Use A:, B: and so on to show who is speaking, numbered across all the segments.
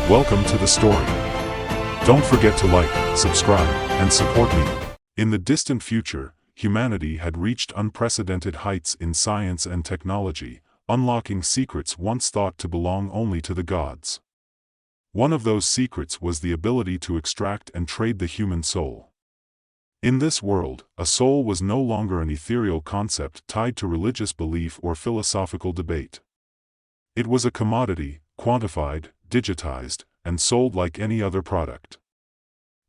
A: Welcome to the story. Don't forget to like, subscribe, and support me. In the distant future, humanity had reached unprecedented heights in science and technology, unlocking secrets once thought to belong only to the gods. One of those secrets was the ability to extract and trade the human soul. In this world, a soul was no longer an ethereal concept tied to religious belief or philosophical debate. It was a commodity, quantified, digitized, and sold like any other product.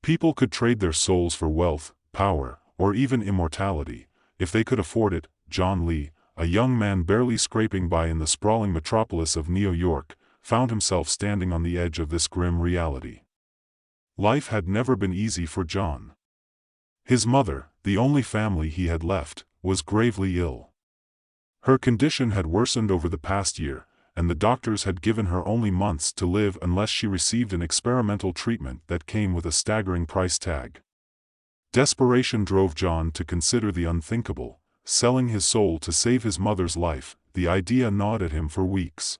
A: People could trade their souls for wealth, power, or even immortality, if they could afford it. John Lee, a young man barely scraping by in the sprawling metropolis of New York, found himself standing on the edge of this grim reality. Life had never been easy for John. His mother, the only family he had left, was gravely ill. Her condition had worsened over the past year, and the doctors had given her only months to live unless she received an experimental treatment that came with a staggering price tag. Desperation drove John to consider the unthinkable, selling his soul to save his mother's life. The idea gnawed at him for weeks.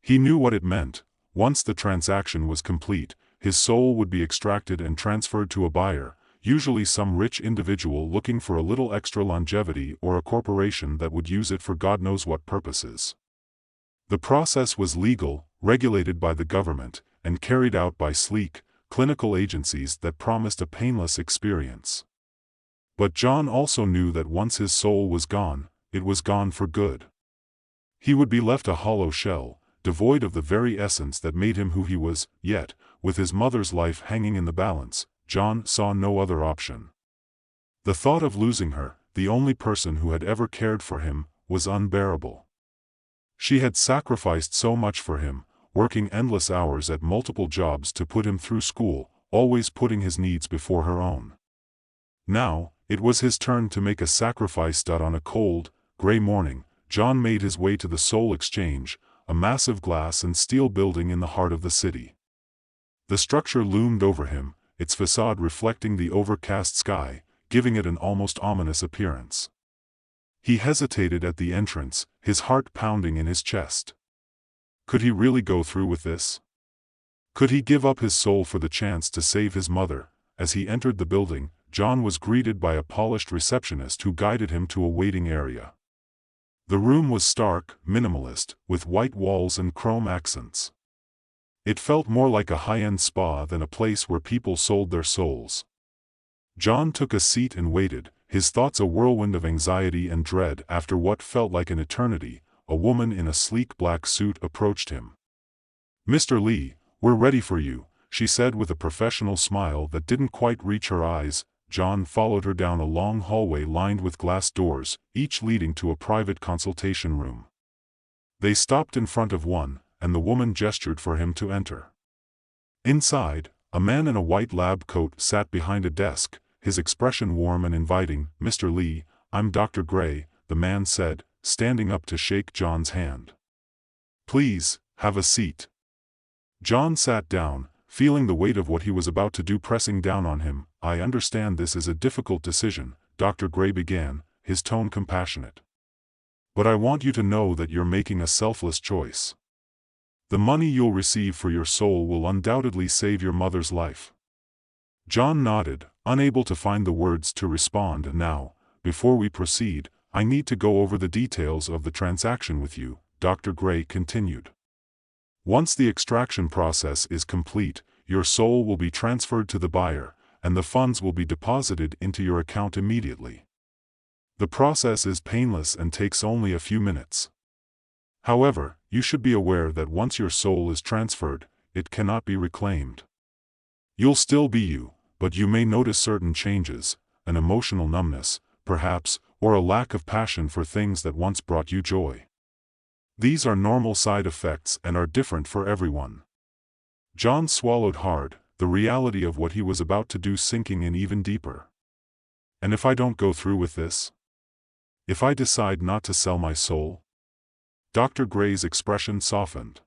A: He knew what it meant. Once the transaction was complete, his soul would be extracted and transferred to a buyer, usually some rich individual looking for a little extra longevity or a corporation that would use it for God knows what purposes. The process was legal, regulated by the government, and carried out by sleek, clinical agencies that promised a painless experience. But John also knew that once his soul was gone, it was gone for good. He would be left a hollow shell, devoid of the very essence that made him who he was. Yet, with his mother's life hanging in the balance, John saw no other option. The thought of losing her, the only person who had ever cared for him, was unbearable. She had sacrificed so much for him, working endless hours at multiple jobs to put him through school, always putting his needs before her own. Now, it was his turn to make a sacrifice. On a cold, gray morning, John made his way to the Soul Exchange, a massive glass and steel building in the heart of the city. The structure loomed over him, its facade reflecting the overcast sky, giving it an almost ominous appearance. He hesitated at the entrance, his heart pounding in his chest. Could he really go through with this? Could he give up his soul for the chance to save his mother? As he entered the building, John was greeted by a polished receptionist who guided him to a waiting area. The room was stark, minimalist, with white walls and chrome accents. It felt more like a high-end spa than a place where people sold their souls. John took a seat and waited, his thoughts a whirlwind of anxiety and dread. After what felt like an eternity, a woman in a sleek black suit approached him. "Mr. Lee, we're ready for you," she said with a professional smile that didn't quite reach her eyes. John followed her down a long hallway lined with glass doors, each leading to a private consultation room. They stopped in front of one, and the woman gestured for him to enter. Inside, a man in a white lab coat sat behind a desk, his expression warm and inviting. "Mr. Lee, I'm Dr. Gray," the man said, standing up to shake John's hand. "Please, have a seat." John sat down, feeling the weight of what he was about to do pressing down on him. "I understand this is a difficult decision," Dr. Gray began, his tone compassionate. "But I want you to know that you're making a selfless choice. The money you'll receive for your soul will undoubtedly save your mother's life." John nodded, unable to find the words to respond. "Now, before we proceed, I need to go over the details of the transaction with you," Dr. Gray continued. "Once the extraction process is complete, your soul will be transferred to the buyer, and the funds will be deposited into your account immediately. The process is painless and takes only a few minutes. However, you should be aware that once your soul is transferred, it cannot be reclaimed. You'll still be you, but you may notice certain changes, an emotional numbness, perhaps, or a lack of passion for things that once brought you joy. These are normal side effects and are different for everyone." John swallowed hard, the reality of what he was about to do sinking in even deeper. "And if I don't go through with this? If I decide not to sell my soul?" Dr. Gray's expression softened.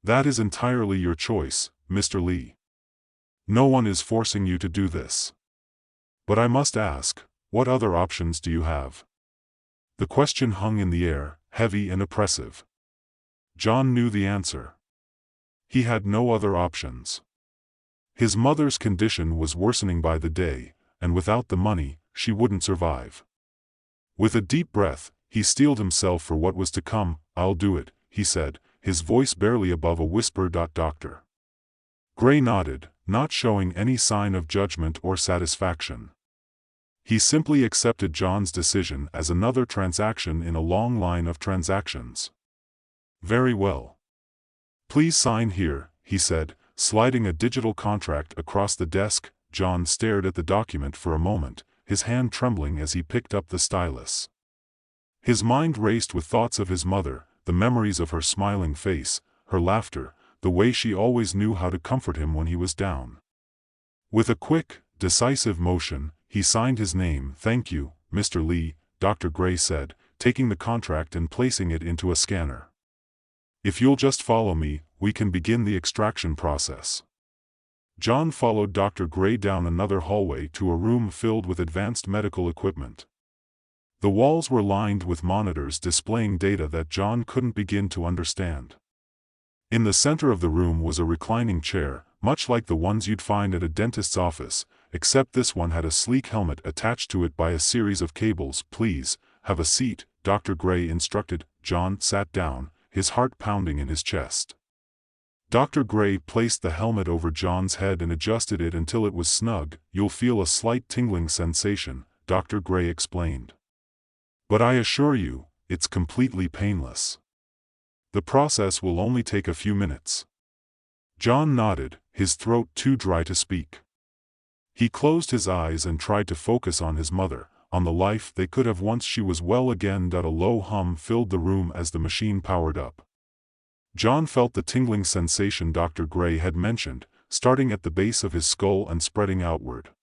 A: "That is entirely your choice, Mr. Lee. No one is forcing you to do this. But I must ask, what other options do you have?" The question hung in the air, heavy and oppressive. John knew the answer. He had no other options. His mother's condition was worsening by the day, and without the money, she wouldn't survive. With a deep breath, he steeled himself for what was to come. "I'll do it," he said, his voice barely above a whisper. Doctor Gray nodded, not showing any sign of judgment or satisfaction. He simply accepted John's decision as another transaction in a long line of transactions. "Very well. Please sign here," he said, sliding a digital contract across the desk. John stared at the document for a moment, his hand trembling as he picked up the stylus. His mind raced with thoughts of his mother, the memories of her smiling face, her laughter, the way she always knew how to comfort him when he was down. With a quick, decisive motion, he signed his name. "Thank you, Mr. Lee," Dr. Gray said, taking the contract and placing it into a scanner. "If you'll just follow me, we can begin the extraction process." John followed Dr. Gray down another hallway to a room filled with advanced medical equipment. The walls were lined with monitors displaying data that John couldn't begin to understand. In the center of the room was a reclining chair, much like the ones you'd find at a dentist's office, except this one had a sleek helmet attached to it by a series of cables. "Please, have a seat," Dr. Gray instructed. John sat down, his heart pounding in his chest. Dr. Gray placed the helmet over John's head and adjusted it until it was snug. "You'll feel a slight tingling sensation," Dr. Gray explained. "But I assure you, it's completely painless. The process will only take a few minutes." John nodded, his throat too dry to speak. He closed his eyes and tried to focus on his mother, on the life they could have once she was well again. A low hum filled the room as the machine powered up. John felt the tingling sensation Dr. Gray had mentioned, starting at the base of his skull and spreading outward.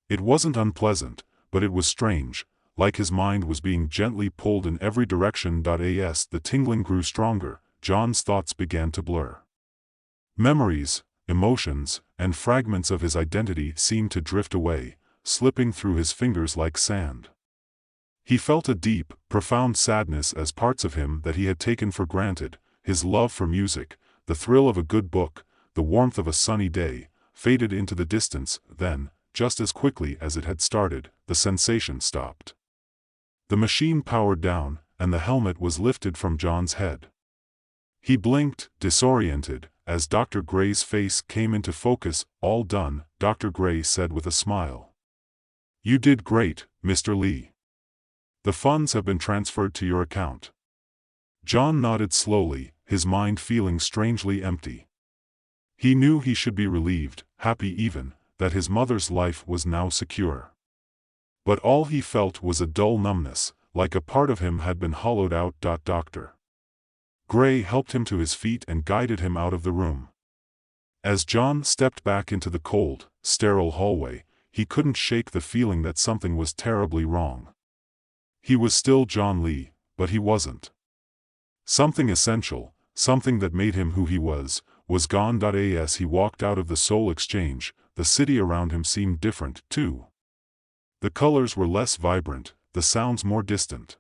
A: It wasn't unpleasant, but it was strange, like his mind was being gently pulled in every direction. As the tingling grew stronger, John's thoughts began to blur. Memories, emotions, and fragments of his identity seemed to drift away, slipping through his fingers like sand. He felt a deep, profound sadness as parts of him that he had taken for granted, his love for music, the thrill of a good book, the warmth of a sunny day, faded into the distance. Then, just as quickly as it had started, the sensation stopped. The machine powered down, and the helmet was lifted from John's head. He blinked, disoriented, as Dr. Gray's face came into focus. "All done," Dr. Gray said with a smile. "You did great, Mr. Lee. The funds have been transferred to your account." John nodded slowly, his mind feeling strangely empty. He knew he should be relieved, happy even, that his mother's life was now secure. But all he felt was a dull numbness, like a part of him had been hollowed out. Dr. Gray helped him to his feet and guided him out of the room. As John stepped back into the cold, sterile hallway, he couldn't shake the feeling that something was terribly wrong. He was still John Lee, but he wasn't. Something essential, something that made him who he was gone. As he walked out of the Soul Exchange, the city around him seemed different, too. The colors were less vibrant, the sounds more distant.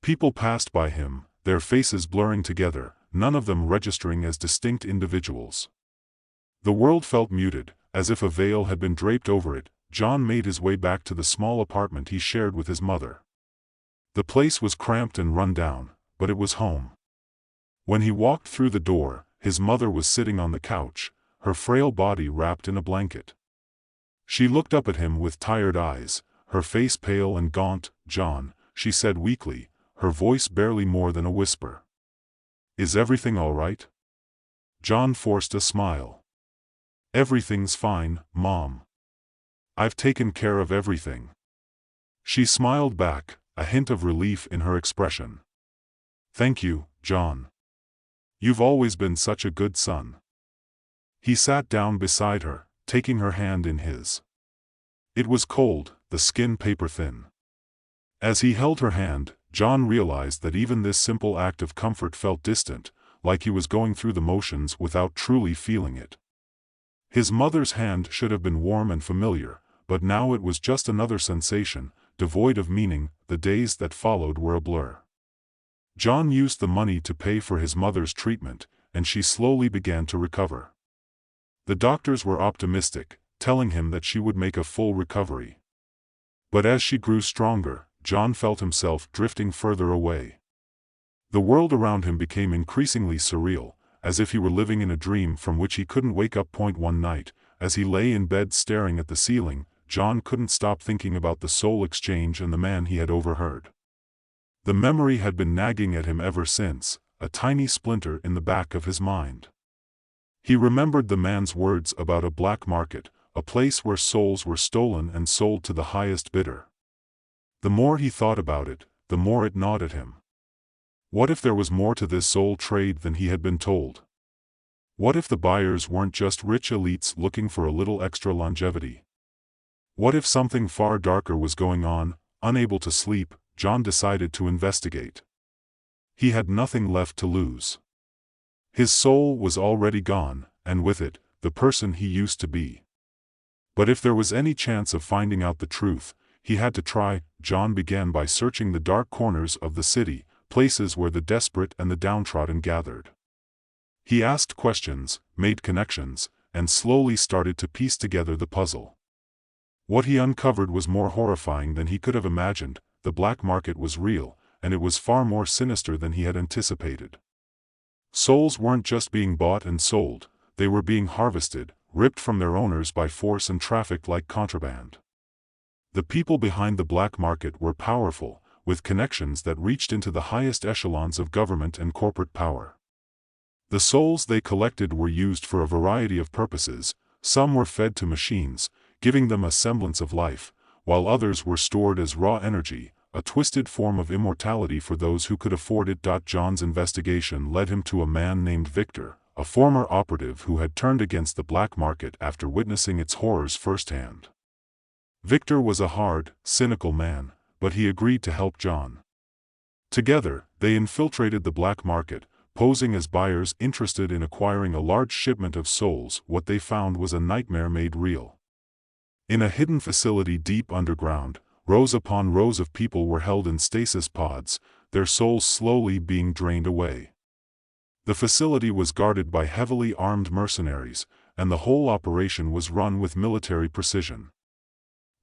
A: People passed by him, their faces blurring together, none of them registering as distinct individuals. The world felt muted, as if a veil had been draped over it. John made his way back to the small apartment he shared with his mother. The place was cramped and run down, but it was home. When he walked through the door, his mother was sitting on the couch, her frail body wrapped in a blanket. She looked up at him with tired eyes, her face pale and gaunt. "John," she said weakly, her voice barely more than a whisper. "Is everything all right?" John forced a smile. "Everything's fine, Mom. I've taken care of everything." She smiled back, a hint of relief in her expression. "Thank you, John. You've always been such a good son." He sat down beside her, taking her hand in his. It was cold, the skin paper-thin. As he held her hand, John realized that even this simple act of comfort felt distant, like he was going through the motions without truly feeling it. His mother's hand should have been warm and familiar, but now it was just another sensation, devoid of meaning. The days that followed were a blur. John used the money to pay for his mother's treatment, and she slowly began to recover. The doctors were optimistic, telling him that she would make a full recovery. But as she grew stronger, John felt himself drifting further away. The world around him became increasingly surreal, as if he were living in a dream from which he couldn't wake up. One night, as he lay in bed staring at the ceiling, John couldn't stop thinking about the soul exchange and the man he had overheard. The memory had been nagging at him ever since, a tiny splinter in the back of his mind. He remembered the man's words about a black market, a place where souls were stolen and sold to the highest bidder. The more he thought about it, the more it gnawed at him. What if there was more to this soul trade than he had been told? What if the buyers weren't just rich elites looking for a little extra longevity? What if something far darker was going on? Unable to sleep, John decided to investigate. He had nothing left to lose. His soul was already gone, and with it, the person he used to be. But if there was any chance of finding out the truth, he had to try. John began by searching the dark corners of the city, places where the desperate and the downtrodden gathered. He asked questions, made connections, and slowly started to piece together the puzzle. What he uncovered was more horrifying than he could have imagined. The black market was real, and it was far more sinister than he had anticipated. Souls weren't just being bought and sold, they were being harvested, ripped from their owners by force and trafficked like contraband. The people behind the black market were powerful, with connections that reached into the highest echelons of government and corporate power. The souls they collected were used for a variety of purposes. Some were fed to machines, giving them a semblance of life, while others were stored as raw energy, a twisted form of immortality for those who could afford it. John's investigation led him to a man named Victor, a former operative who had turned against the black market after witnessing its horrors firsthand. Victor was a hard, cynical man, but he agreed to help John. Together, they infiltrated the black market, posing as buyers interested in acquiring a large shipment of souls. What they found was a nightmare made real. In a hidden facility deep underground, rows upon rows of people were held in stasis pods, their souls slowly being drained away. The facility was guarded by heavily armed mercenaries, and the whole operation was run with military precision.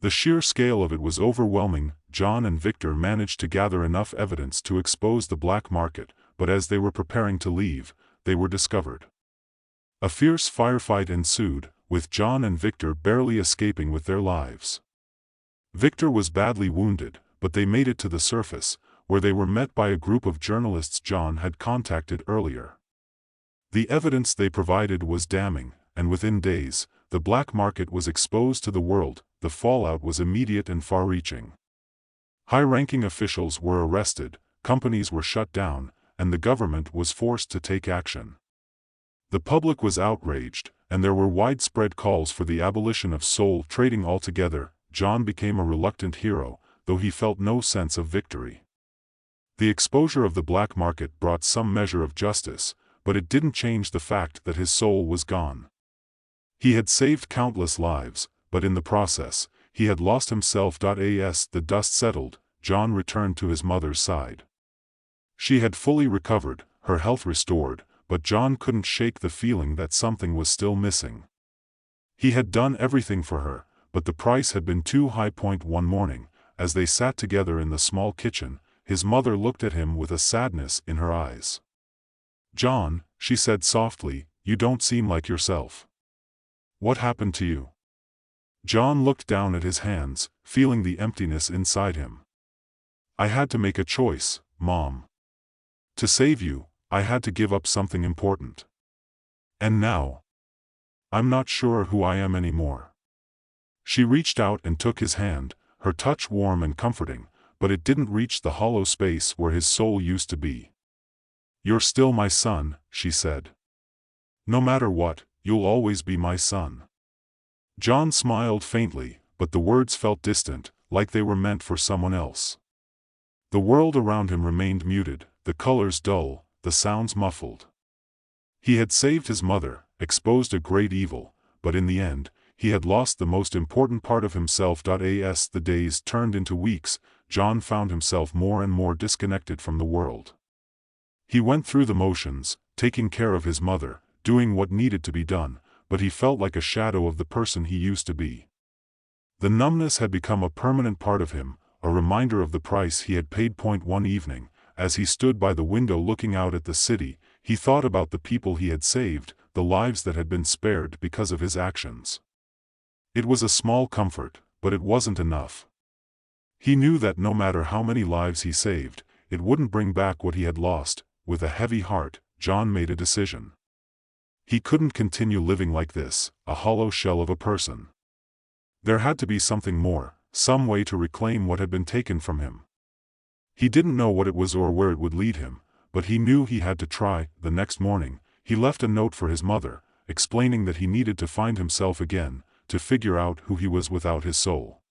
A: The sheer scale of it was overwhelming. John and Victor managed to gather enough evidence to expose the black market, but as they were preparing to leave, they were discovered. A fierce firefight ensued, with John and Victor barely escaping with their lives. Victor was badly wounded, but they made it to the surface, where they were met by a group of journalists John had contacted earlier. The evidence they provided was damning, and within days, the black market was exposed to the world. The fallout was immediate and far-reaching. High-ranking officials were arrested, companies were shut down, and the government was forced to take action. The public was outraged, and there were widespread calls for the abolition of soul trading altogether. John became a reluctant hero, though he felt no sense of victory. The exposure of the black market brought some measure of justice, but it didn't change the fact that his soul was gone. He had saved countless lives, but in the process, he had lost himself. As the dust settled, John returned to his mother's side. She had fully recovered, her health restored, but John couldn't shake the feeling that something was still missing. He had done everything for her, but the price had been too high. One morning, as they sat together in the small kitchen, his mother looked at him with a sadness in her eyes. "John," she said softly, "you don't seem like yourself. What happened to you?" John looked down at his hands, feeling the emptiness inside him. "I had to make a choice, Mom. To save you, I had to give up something important. And now, I'm not sure who I am anymore." She reached out and took his hand, her touch warm and comforting, but it didn't reach the hollow space where his soul used to be. "You're still my son," she said. "No matter what, you'll always be my son." John smiled faintly, but the words felt distant, like they were meant for someone else. The world around him remained muted, the colors dull, the sounds muffled. He had saved his mother, exposed a great evil, but in the end, he had lost the most important part of himself. As the days turned into weeks, John found himself more and more disconnected from the world. He went through the motions, taking care of his mother, doing what needed to be done, but he felt like a shadow of the person he used to be. The numbness had become a permanent part of him, a reminder of the price he had paid. One evening, as he stood by the window looking out at the city, he thought about the people he had saved, the lives that had been spared because of his actions. It was a small comfort, but it wasn't enough. He knew that no matter how many lives he saved, it wouldn't bring back what he had lost. With a heavy heart, John made a decision. He couldn't continue living like this, a hollow shell of a person. There had to be something more, some way to reclaim what had been taken from him. He didn't know what it was or where it would lead him, but he knew he had to try. The next morning, he left a note for his mother, explaining that he needed to find himself again, to figure out who he was without his soul.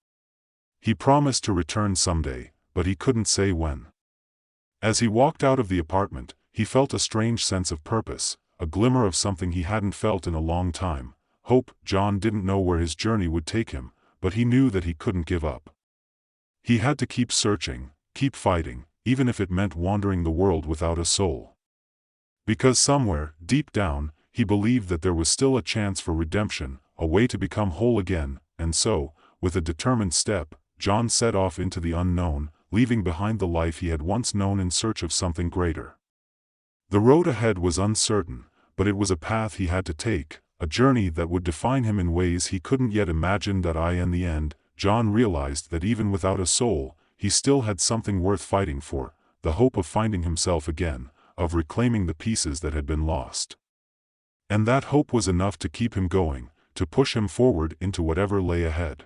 A: He promised to return someday, but he couldn't say when. As he walked out of the apartment, he felt a strange sense of purpose, a glimmer of something he hadn't felt in a long time. Hope. John didn't know where his journey would take him, but he knew that he couldn't give up. He had to keep searching, keep fighting, even if it meant wandering the world without a soul. Because somewhere, deep down, he believed that there was still a chance for redemption, a way to become whole again, and so, with a determined step, John set off into the unknown, leaving behind the life he had once known in search of something greater. The road ahead was uncertain, but it was a path he had to take, a journey that would define him in ways he couldn't yet imagine. In the end, John realized that even without a soul, he still had something worth fighting for, the hope of finding himself again, of reclaiming the pieces that had been lost. And that hope was enough to keep him going, to push him forward into whatever lay ahead.